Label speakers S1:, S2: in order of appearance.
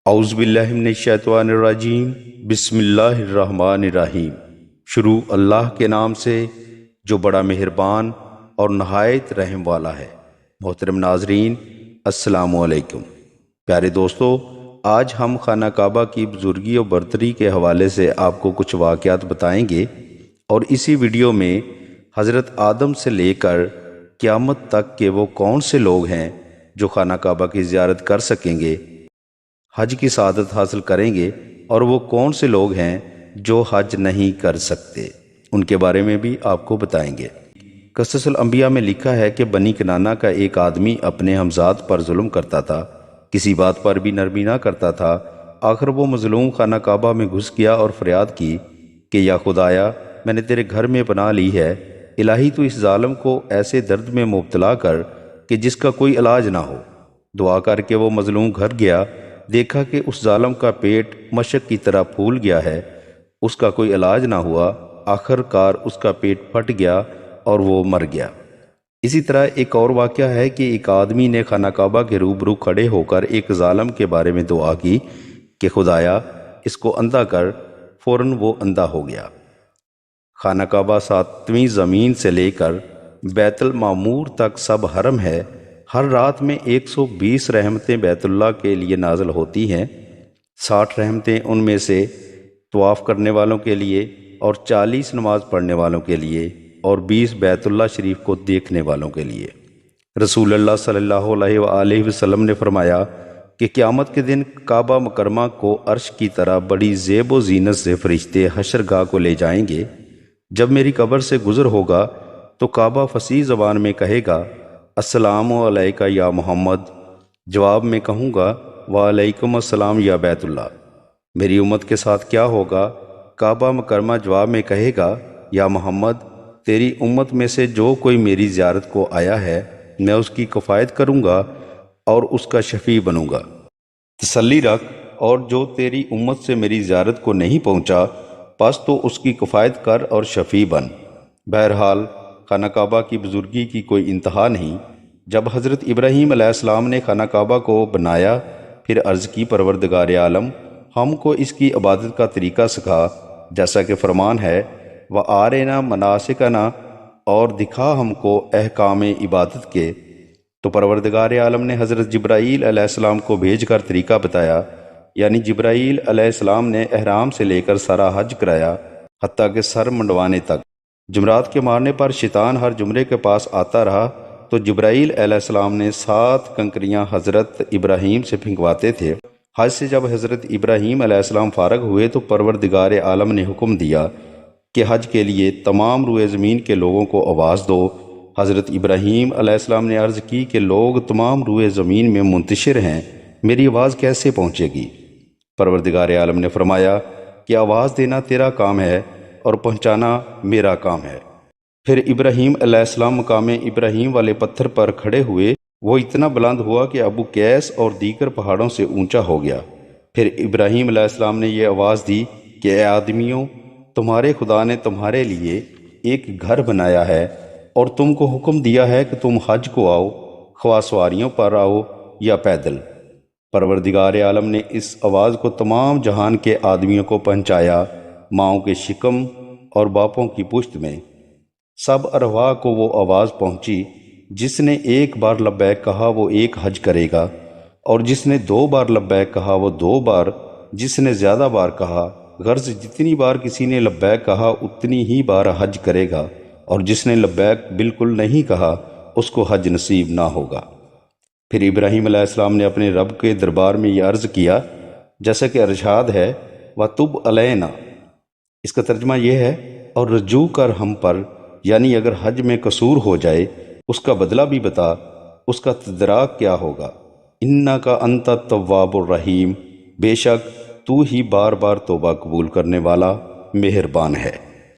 S1: اعوذ باللہ من الشیطان الرجیم، بسم اللہ الرحمن الرحیم۔ شروع اللہ کے نام سے جو بڑا مہربان اور نہایت رحم والا ہے۔ محترم ناظرین، السلام علیکم۔ پیارے دوستو، آج ہم خانہ کعبہ کی بزرگی اور برتری کے حوالے سے آپ کو کچھ واقعات بتائیں گے، اور اسی ویڈیو میں حضرت آدم سے لے کر قیامت تک کے وہ کون سے لوگ ہیں جو خانہ کعبہ کی زیارت کر سکیں گے، حج کی سعادت حاصل کریں گے، اور وہ کون سے لوگ ہیں جو حج نہیں کر سکتے، ان کے بارے میں بھی آپ کو بتائیں گے۔ قصص الانبیاء میں لکھا ہے کہ بنی کنانہ کا ایک آدمی اپنے ہمزاد پر ظلم کرتا تھا، کسی بات پر بھی نرمی نہ کرتا تھا۔ آخر وہ مظلوم خانہ کعبہ میں گھس گیا اور فریاد کی کہ یا خدایا، میں نے تیرے گھر میں پناہ لی ہے، الہی تو اس ظالم کو ایسے درد میں مبتلا کر کہ جس کا کوئی علاج نہ ہو۔ دعا کر کے وہ مظلوم گھر گیا، دیکھا کہ اس ظالم کا پیٹ مشک کی طرح پھول گیا ہے، اس کا کوئی علاج نہ ہوا، آخر کار اس کا پیٹ پھٹ گیا اور وہ مر گیا۔ اسی طرح ایک اور واقعہ ہے کہ ایک آدمی نے خانہ کعبہ کے روبرو کھڑے ہو کر ایک ظالم کے بارے میں دعا کی کہ خدایا اس کو اندھا کر، فوراً وہ اندھا ہو گیا۔ خانہ کعبہ 7ویں زمین سے لے کر بیت المعمور تک سب حرم ہے۔ ہر رات میں 120 رحمتیں بیت اللہ کے لیے نازل ہوتی ہیں، 60 رحمتیں ان میں سے طواف کرنے والوں کے لیے، اور 40 نماز پڑھنے والوں کے لیے، اور 20 بیت اللہ شریف کو دیکھنے والوں کے لیے۔ رسول اللہ صلی اللہ علیہ وآلہ وسلم نے فرمایا کہ قیامت کے دن کعبہ مکرمہ کو عرش کی طرح بڑی زیب و زینت سے فرشتے حشرگاہ کو لے جائیں گے۔ جب میری قبر سے گزر ہوگا تو کعبہ فصیح زبان میں کہے گا السلام علیکہ یا محمد، جواب میں کہوں گا وعلیکم السلام یا بیت اللہ۔ میری امت کے ساتھ کیا ہوگا؟ کعبہ مکرمہ جواب میں کہے گا یا محمد، تیری امت میں سے جو کوئی میری زیارت کو آیا ہے میں اس کی کفایت کروں گا اور اس کا شفیع بنوں گا۔ تسلی رکھ، اور جو تیری امت سے میری زیارت کو نہیں پہنچا پس تو اس کی کفایت کر اور شفیع بن۔ بہرحال خانہ کعبہ کی بزرگی کی کوئی انتہا نہیں۔ جب حضرت ابراہیم علیہ السلام نے خانہ کعبہ کو بنایا، پھر عرض کی پروردگار عالم، ہم کو اس کی عبادت کا طریقہ سکھا، جیسا کہ فرمان ہے وَآرِنَا مَنَاسِکَنَا، اور دکھا ہم کو احکام عبادت کے۔ تو پروردگار عالم نے حضرت جبرائیل علیہ السلام کو بھیج کر طریقہ بتایا، یعنی جبرائیل علیہ السلام نے احرام سے لے کر سارا حج کرایا، حتیٰ کہ سر منڈوانے تک۔ جمرات کے مارنے پر شیطان ہر جمرے کے پاس آتا رہا تو جبرائیل علیہ السلام نے 7 کنکریاں حضرت ابراہیم سے پھینکواتے تھے۔ حج سے جب حضرت ابراہیم علیہ السلام فارغ ہوئے تو پروردگار عالم نے حکم دیا کہ حج کے لیے تمام روئے زمین کے لوگوں کو آواز دو۔ حضرت ابراہیم علیہ السلام نے عرض کی کہ لوگ تمام روئے زمین میں منتشر ہیں، میری آواز کیسے پہنچے گی؟ پروردگار عالم نے فرمایا کہ آواز دینا تیرا کام ہے اور پہنچانا میرا کام ہے۔ پھر ابراہیم علیہ السلام مقام ابراہیم والے پتھر پر کھڑے ہوئے، وہ اتنا بلند ہوا کہ ابو قیس اور دیگر پہاڑوں سے اونچا ہو گیا۔ پھر ابراہیم علیہ السلام نے یہ آواز دی کہ اے آدمیوں، تمہارے خدا نے تمہارے لیے ایک گھر بنایا ہے اور تم کو حکم دیا ہے کہ تم حج کو آؤ، خواہ سواریوں پر آؤ یا پیدل۔ پروردگار عالم نے اس آواز کو تمام جہان کے آدمیوں کو پہنچایا، ماؤں کے شکم اور باپوں کی پشت میں۔ سب ارواح کو وہ آواز پہنچی، جس نے ایک بار لبیک کہا وہ ایک حج کرے گا، اور جس نے 2 بار لبیک کہا وہ 2 بار، جس نے زیادہ بار کہا، غرض جتنی بار کسی نے لبیک کہا اتنی ہی بار حج کرے گا، اور جس نے لبیک بالکل نہیں کہا اس کو حج نصیب نہ ہوگا۔ پھر ابراہیم علیہ السلام نے اپنے رب کے دربار میں یہ عرض کیا، جیسا کہ ارشاد ہے وَتُبْ عَلَيْنَا، اس کا ترجمہ یہ ہے اور رجوع کر ہم پر، یعنی اگر حج میں قصور ہو جائے اس کا بدلہ بھی بتا، اس کا تدراک کیا ہوگا۔ اِنَّكَ أَنْتَ التَّوَّابُ الرَّحِيمُ، بے شک تو ہی بار بار توبہ قبول کرنے والا مہربان ہے۔